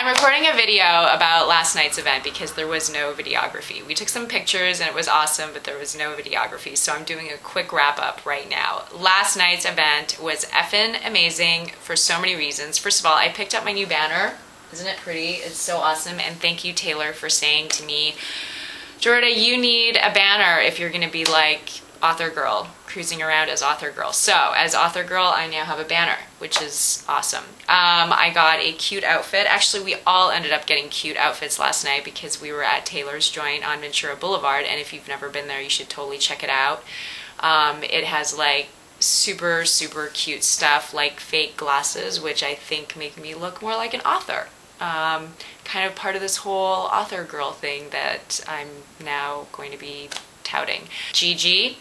I'm recording a video about last night's event because there was no videography. We took some pictures and it was awesome, but there was no videography, so I'm doing a quick wrap up right now. Last night's event was effing amazing for so many reasons. First of all, I picked up my new banner. Isn't it pretty? It's so awesome, and thank you, Taylor, for saying to me, Jorda, you need a banner if you're gonna be like author girl, cruising around as author girl. So as author girl, I now have a banner, which is awesome. I got a cute outfit. Actually, we all ended up getting cute outfits last night because we were at Taylrz Joynt on Ventura Blvd, and if you've never been there, you should totally check it out. It has like super cute stuff like fake glasses, which I think make me look more like an author. Kind of part of this whole author girl thing that I'm now going to be touting. Gigi,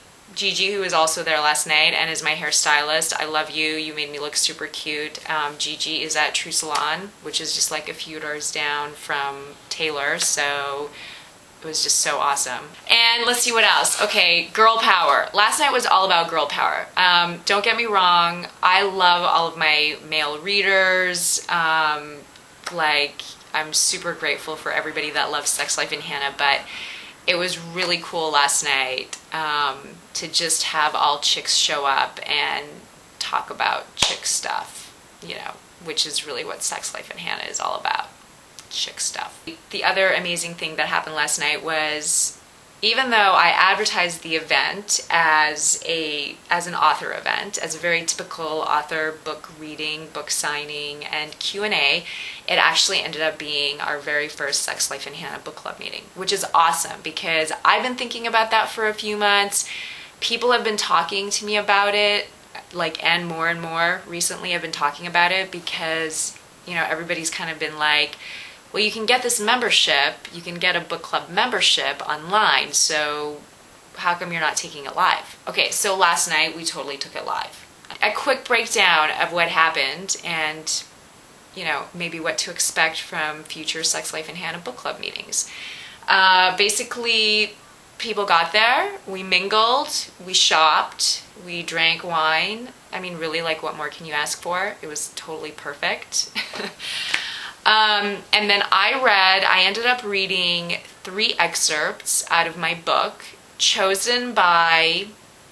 who was also there last night and is my hairstylist. I love you. You made me look super cute. Gigi is at True Salon, which is just like a few doors down from Taylor, so it was just so awesome. And let's see what else. Okay, girl power. Last night was all about girl power. Don't get me wrong, I love all of my male readers. Like, I'm super grateful for everybody that loves Sex Life in Hannah, but it was really cool last night to just have all chicks show up and talk about chick stuff, you know, which is really what Sex Life in Hannah is all about, chick stuff. The other amazing thing that happened last night was, even though I advertised the event as an author event, as a very typical author book reading, book signing, and Q&A, it actually ended up being our very first Sex Life in Hannah book club meeting, which is awesome because I've been thinking about that for a few months. People have been talking to me about it, like, and more recently I've been talking about it because, you know, everybody's kind of been like, well, you can get this membership, you can get a book club membership online, so how come you're not taking it live? Okay, so last night we totally took it live. A quick breakdown of what happened and, you know, maybe what to expect from future Sex Life in Hannah book club meetings. Basically, people got there, we mingled, we shopped, we drank wine. I mean, really, like, what more can you ask for? It was totally perfect. And then I ended up reading 3 excerpts out of my book, chosen by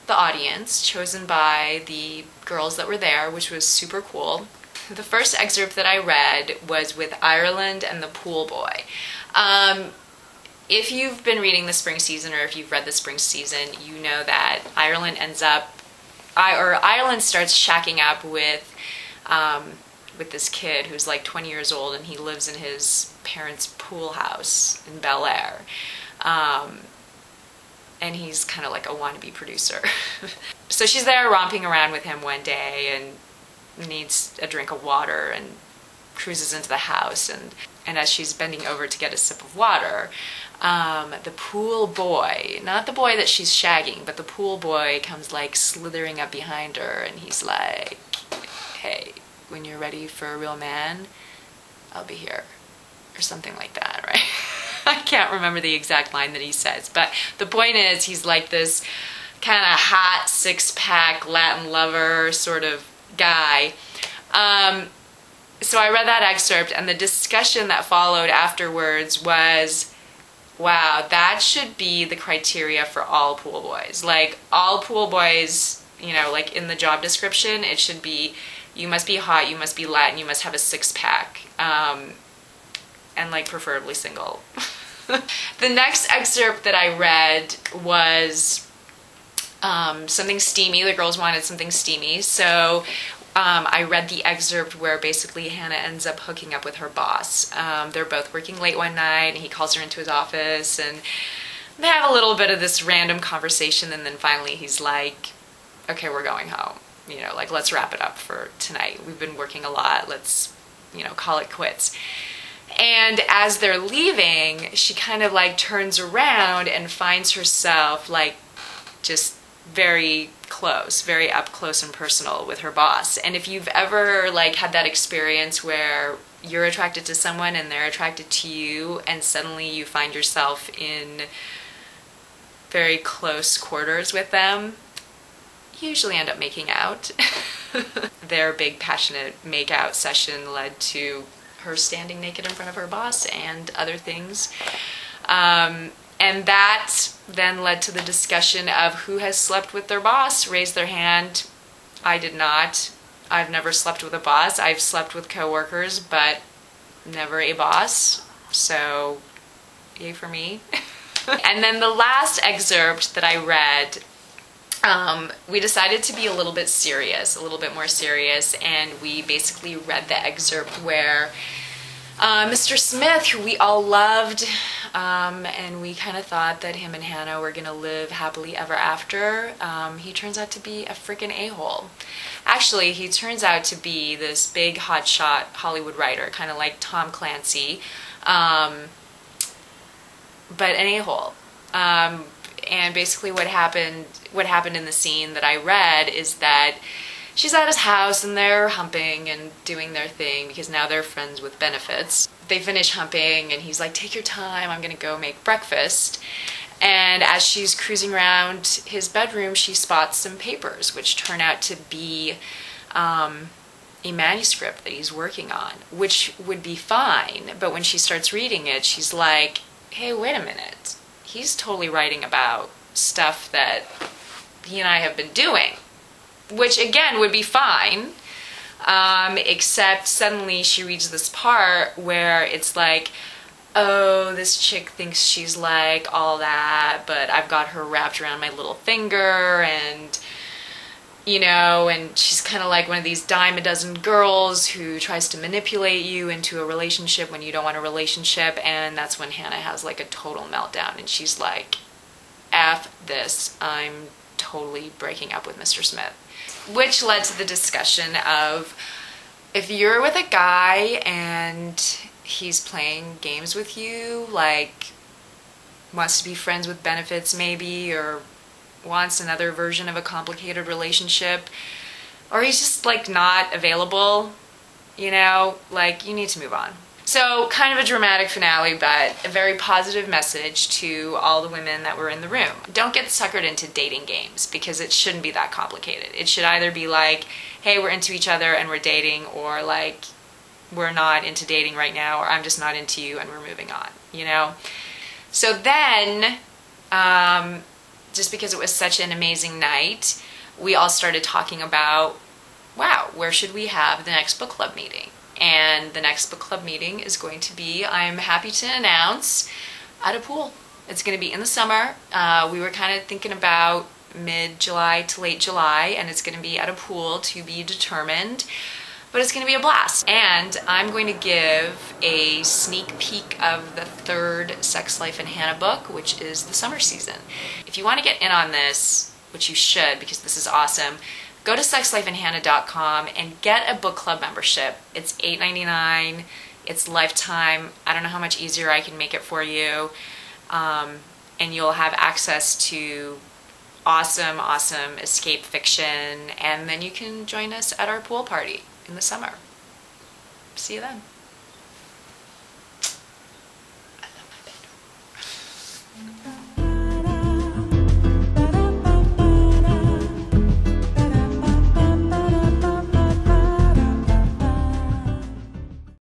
the audience, chosen by the girls that were there, which was super cool. The first excerpt that I read was with Ireland and the Pool Boy. If you've been reading the spring season, or if you've read the spring season, you know that Ireland starts shacking up with this kid who's like 20 years old, and he lives in his parents' pool house in Bel Air. And he's kind of like a wannabe producer. So she's there romping around with him one day and needs a drink of water and cruises into the house. And as she's bending over to get a sip of water, the pool boy, not the boy that she's shagging, but the pool boy comes like slithering up behind her, and he's like, hey, when you're ready for a real man, I'll be here, or something like that, right? I can't remember the exact line that he says, but the point is, he's like this kind of hot 6-pack Latin lover sort of guy. So I read that excerpt, and the discussion that followed afterwards was, wow, that should be the criteria for all pool boys. Like, all pool boys, you know, like in the job description, it should be, you must be hot, you must be Latin, you must have a 6-pack, and like preferably single. The next excerpt that I read was something steamy. The girls wanted something steamy, so I read the excerpt where basically Hannah ends up hooking up with her boss. They're both working late one night, and he calls her into his office, and they have a little bit of this random conversation, and then finally he's like, okay, we're going home. You know, like, let's wrap it up for tonight. We've been working a lot. Let's, you know, call it quits. And as they're leaving, she kind of like turns around and finds herself like just very close, very up close and personal with her boss. And if you've ever like had that experience where you're attracted to someone and they're attracted to you, and suddenly you find yourself in very close quarters with them, usually end up making out. Their big passionate make-out session led to her standing naked in front of her boss and other things. And that then led to the discussion of who has slept with their boss. Raised their hand. I did not. I've never slept with a boss. I've slept with coworkers, but never a boss. So, yay for me. And then the last excerpt that I read, we decided to be a little bit serious, a little bit more serious, and we basically read the excerpt where Mr. Smith, who we all loved, and we kind of thought that him and Hannah were going to live happily ever after, he turns out to be a freaking a-hole. Actually, he turns out to be this big hotshot Hollywood writer, kind of like Tom Clancy, but an a-hole. And basically what happened in the scene that I read is that she's at his house and they're humping and doing their thing because now they're friends with benefits. They finish humping and he's like, take your time, I'm gonna go make breakfast. And as she's cruising around his bedroom, she spots some papers, which turn out to be a manuscript that he's working on, which would be fine. But when she starts reading it, she's like, hey, wait a minute. He's totally writing about stuff that he and I have been doing. Which again would be fine, except suddenly she reads this part where it's like, oh, this chick thinks she's like all that, but I've got her wrapped around my little finger, and you know, and she's kind of like one of these dime a dozen girls who tries to manipulate you into a relationship when you don't want a relationship. And that's when Hannah has like a total meltdown and she's like, F this, I'm totally breaking up with Mr. Smith. Which led to the discussion of, if you're with a guy and he's playing games with you, like wants to be friends with benefits maybe, or wants another version of a complicated relationship, or he's just like not available, you know, like you need to move on. So kind of a dramatic finale, but a very positive message to all the women that were in the room. Don't get suckered into dating games because it shouldn't be that complicated. It should either be like, hey, we're into each other and we're dating, or like, we're not into dating right now, or I'm just not into you and we're moving on, you know? So then, just because it was such an amazing night, we all started talking about, wow, where should we have the next book club meeting? And the next book club meeting is going to be, I'm happy to announce, at a pool. It's going to be in the summer. We were kind of thinking about mid-July to late July, and it's going to be at a pool to be determined. But it's going to be a blast. And I'm going to give a sneak peek of the third Sex Life and Hannah book, which is the summer season. If you want to get in on this, which you should because this is awesome, go to sexlifeandhannah.com and get a book club membership. It's $8.99. It's lifetime. I don't know how much easier I can make it for you. And you'll have access to awesome, awesome escape fiction. And then you can join us at our pool party in the summer. See you then.